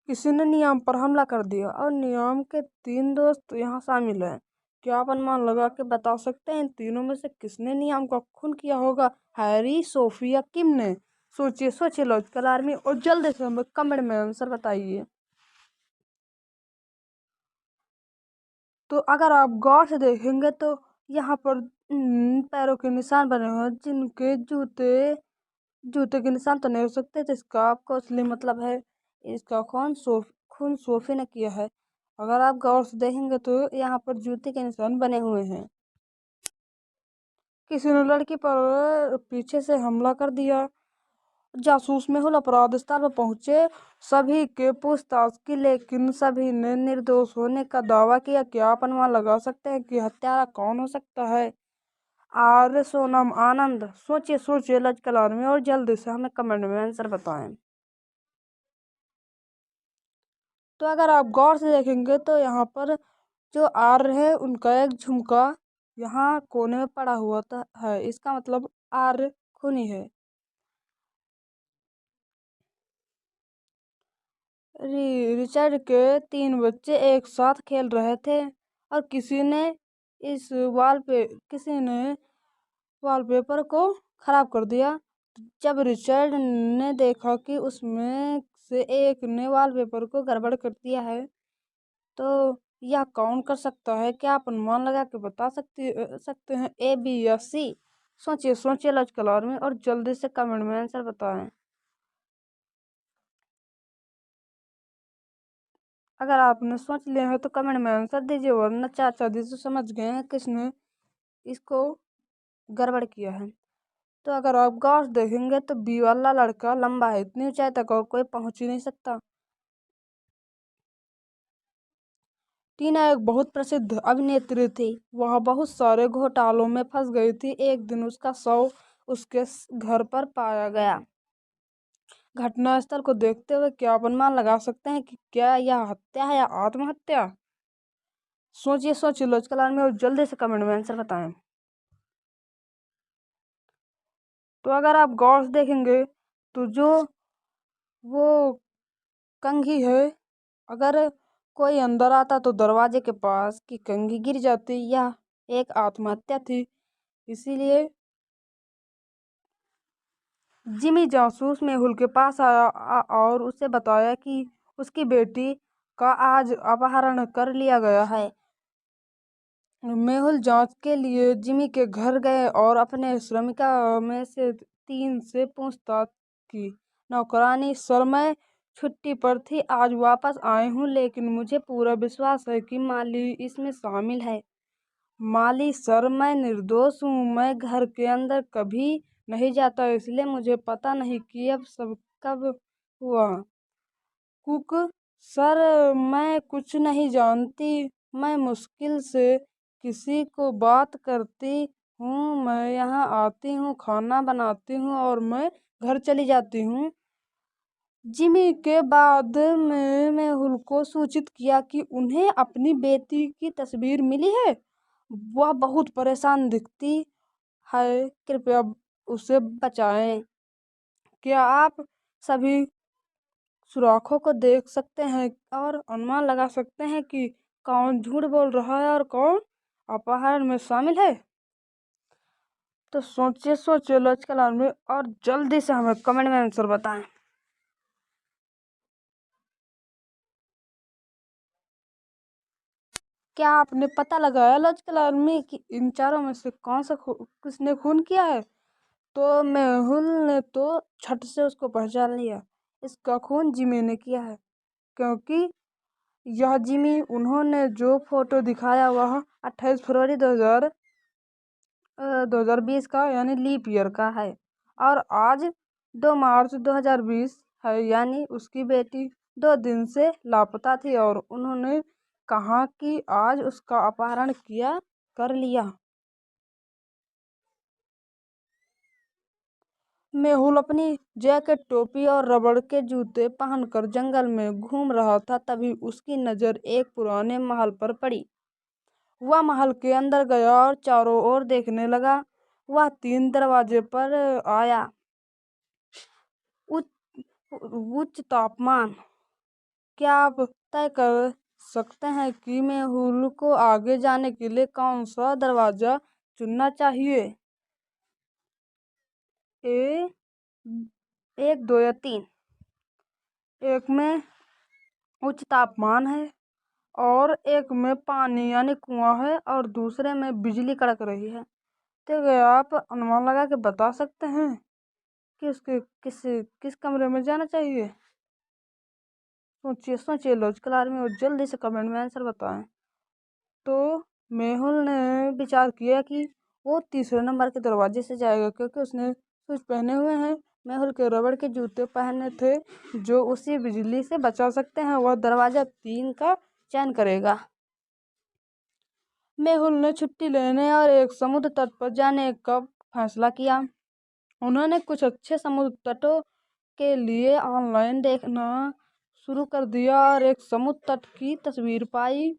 किसी ने नियाम पर हमला कर दिया और नियाम के 3 दोस्त यहाँ शामिल हैं। क्या आप अनुमान लगा के बता सकते हैं इन तीनों में से किसने नियाम का खून किया होगा? हैरी, सोफी या किम ने? सोचिए सोचिए लॉजिकल आर्मी, और जल्दी से हमें कमेंट में आंसर बताइए। तो अगर आप गौर से देखेंगे तो यहाँ पर पैरों के निशान बने हुए हैं, जिनके जूते जूते के निशान तो नहीं हो सकते, तो इसका आपको असली मतलब है इसका खून सोफी ने किया है। अगर आप गौर से देखेंगे तो यहाँ पर जूते के निशान बने हुए हैं। किसी ने लड़की पर पीछे से हमला कर दिया। जासूस मेहुल अपराध स्थल पर पहुंचे, सभी के पूछताछ की, लेकिन सभी ने निर्दोष होने का दावा किया। क्या आप अनुमान लगा सकते हैं कि हत्यारा कौन हो सकता है? आर्य, सोनम, आनंद? सोचिए सोचिए लॉजिकल आर्मी, और जल्दी से हमें कमेंट में आंसर बताएं। तो अगर आप गौर से देखेंगे तो यहाँ पर जो आर्य है उनका एक झुमका यहाँ कोने में पड़ा हुआ है, इसका मतलब आर्य खूनी है। रिचर्ड के 3 बच्चे एक साथ खेल रहे थे और इस वॉल पे किसी ने वॉलपेपर को खराब कर दिया। जब रिचर्ड ने देखा कि उसमें से एक ने वॉलपेपर को गड़बड़ कर दिया है, तो यह कौन कर सकता है? क्या आप अनुमान लगा के बता सकते हैं, ए, बी या सी? सोचिए सोचिए लॉजिकल आर्मी, और जल्दी से कमेंट में आंसर बताएं। अगर आपने सोच लिया है तो कमेंट में आंसर दीजिए, वरना चाचा जी से समझ गए हैं किसने इसको गड़बड़ किया है। तो अगर आप गौर से देखेंगे तो बी वाला लड़का लंबा है, इतनी ऊंचाई तक और कोई पहुंच ही नहीं सकता। टीना एक बहुत प्रसिद्ध अभिनेत्री थी। वह बहुत सारे घोटालों में फंस गई थी। एक दिन उसका शव उसके घर पर पाया गया। घटनास्थल को देखते हुए क्या आप अनुमान लगा सकते हैं कि क्या यह हत्या है या आत्महत्या? सोचिए सोचिए लॉजिकल आर्मी, और जल्दी से कमेंट में आंसर बताएं। तो अगर आप गौर से देखेंगे तो जो वो कंघी है, अगर कोई अंदर आता तो दरवाजे के पास की कंघी गिर जाती। यह एक आत्महत्या थी। इसीलिए जिमी जासूस मेहुल के पास आया और उसे बताया कि उसकी बेटी का आज अपहरण कर लिया गया है। मेहुल जांच के लिए जिमी के घर गए और अपने श्रमिका में से 3 से पूछताछ की। नौकरानी, सर मैं छुट्टी पर थी, आज वापस आए हूँ, लेकिन मुझे पूरा विश्वास है कि माली इसमें शामिल है। माली, सर मैं निर्दोष हूँ, मैं घर के अंदर कभी नहीं जाता, इसलिए मुझे पता नहीं कि अब सब कब हुआ। कुक, सर मैं कुछ नहीं जानती, मैं मुश्किल से किसी को बात करती हूँ, मैं यहाँ आती हूँ, खाना बनाती हूँ और मैं घर चली जाती हूँ। जिमी के बाद में मेहुल को सूचित किया कि उन्हें अपनी बेटी की तस्वीर मिली है। वह बहुत परेशान दिखती है, कृपया उसे बचाएं। क्या आप सभी सुराखों को देख सकते हैं और अनुमान लगा सकते हैं कि कौन झूठ बोल रहा है और कौन अपहरण में शामिल है? तो सोचिए सोचिए लॉजिकल आर्मी, और जल्दी से हमें कमेंट में आंसर बताएं। क्या आपने पता लगाया लॉजिकल आर्मी कि इन चारों में से किसने खून किया है? तो मेहुल ने तो छठ से उसको पहचान लिया। इसका खून जिमी ने किया है, क्योंकि यह जिमी उन्होंने जो फोटो दिखाया वह 28 फरवरी 2020 का यानी लीप ईयर का है, और आज 2 मार्च 2020 है, यानी उसकी बेटी 2 दिन से लापता थी और उन्होंने कहा कि आज उसका अपहरण किया कर लिया। मेहुल अपनी जैकेट, टोपी और रबड़ के जूते पहनकर जंगल में घूम रहा था। तभी उसकी नज़र एक पुराने महल पर पड़ी। वह महल के अंदर गया और चारों ओर देखने लगा। वह 3 दरवाजे पर आया। उच्च उच्च तापमान, क्या आप तय कर सकते हैं कि मेहुल को आगे जाने के लिए कौन सा दरवाजा चुनना चाहिए? ए, 1, 2 या 3। एक में उच्च तापमान है और एक में पानी यानी कुआं है और दूसरे में बिजली कड़क रही है। तो क्या आप अनुमान लगा के बता सकते हैं कि उसके किस किस कमरे में जाना चाहिए? सोचिए सोचिए लॉजिकल आर्मी और जल्दी से कमेंट में आंसर बताएं। तो मेहुल ने विचार किया कि वो तीसरे नंबर के दरवाजे से जाएगा क्योंकि उसने शूज पहने हुए हैं। मेहुल के रबड़ के जूते पहने थे जो उसी बिजली से बचा सकते हैं। वह दरवाजा 3 का चयन करेगा। मेहुल ने छुट्टी लेने और एक समुद्र तट पर जाने का फैसला किया। उन्होंने कुछ अच्छे समुद्र तटों के लिए ऑनलाइन देखना शुरू कर दिया और एक समुद्र तट की तस्वीर पाई।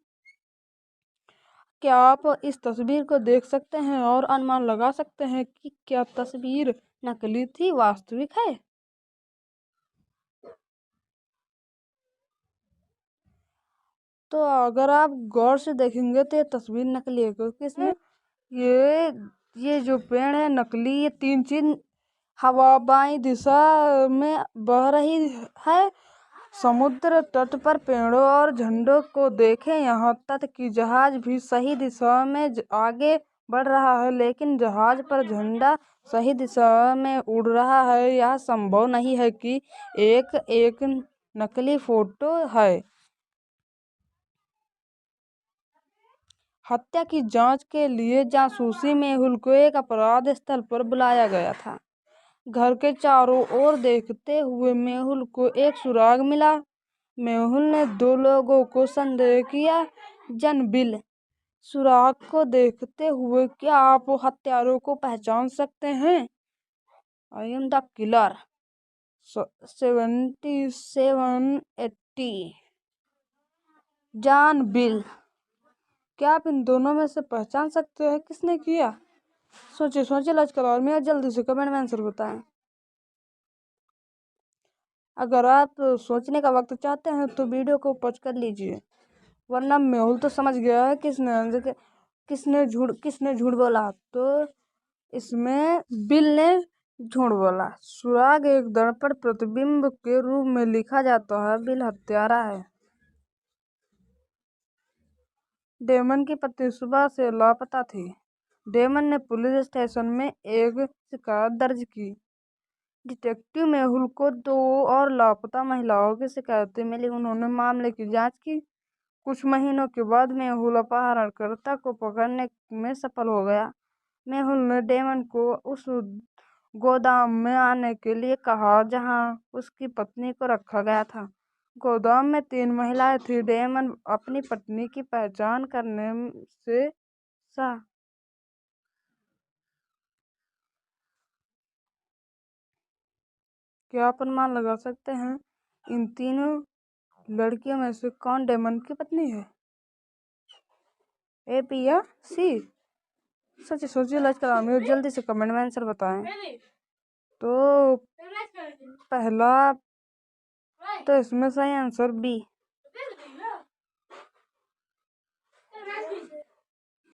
क्या आप इस तस्वीर को देख सकते हैं और अनुमान लगा सकते हैं कि क्या तस्वीर नकली थी वास्तविक है? तो अगर आप गौर से देखेंगे तो ये तस्वीर नकली है क्योंकि इसमें ये ये जो पेड़ है नकली, ये 3 चीज हवा बाई दिशा में बह रही है। समुद्र तट पर पेड़ों और झंडों को देखें, यहाँ तक कि जहाज भी सही दिशा में आगे बढ़ रहा है, लेकिन जहाज पर झंडा सही दिशा में उड़ रहा है। यह संभव नहीं है कि एक एक नकली फोटो है। हत्या की जांच के लिए जासूसी मेहुल को एक अपराध स्थल पर बुलाया गया था। घर के चारों ओर देखते हुए मेहुल को एक सुराग मिला। मेहुल ने 2 लोगों को संदेह किया। जन बिल, सुराग को देखते हुए क्या आप हत्यारों को पहचान सकते हैं? I am the killer. 7780। John bill, क्या आप इन दोनों में से पहचान सकते हैं किसने किया? सोचिए सोचिए लॉजिकल और मैं जल्दी से कमेंट में आंसर बताएं। अगर आप सोचने का वक्त चाहते हैं तो वीडियो को पॉज कर लीजिए, वरना मेहुल तो समझ गया है किसने झूठ बोला। तो इसमें बिल ने झूठ बोला। सुराग एक दर्पण प्रतिबिंब के रूप में लिखा जाता है। बिल हत्यारा है। डेमन की पत्नी सुबह से लापता थी। डेमन ने पुलिस स्टेशन में एक शिकायत दर्ज की। डिटेक्टिव मेहुल को 2 और लापता महिलाओं की शिकायतें मिली। उन्होंने मामले की जांच की। कुछ महीनों के बाद मेहुल अपहरणकर्ता को पकड़ने में सफल हो गया। मेहुल ने डेमन को उस गोदाम में आने के लिए कहा जहां उसकी पत्नी को रखा गया था। गोदाम में 3 महिलाएं थीं। डेमन अपनी पत्नी की पहचान करने से सा क्या आप अनुमान लगा सकते हैं इन तीनों लड़कियों में से कौन डेमन की पत्नी है? ए, बी या सी? सोचिए सोचिए लॉजिकल जल्दी से कमेंट में आंसर बताएं। तो पहला, तो इसमें सही आंसर बी।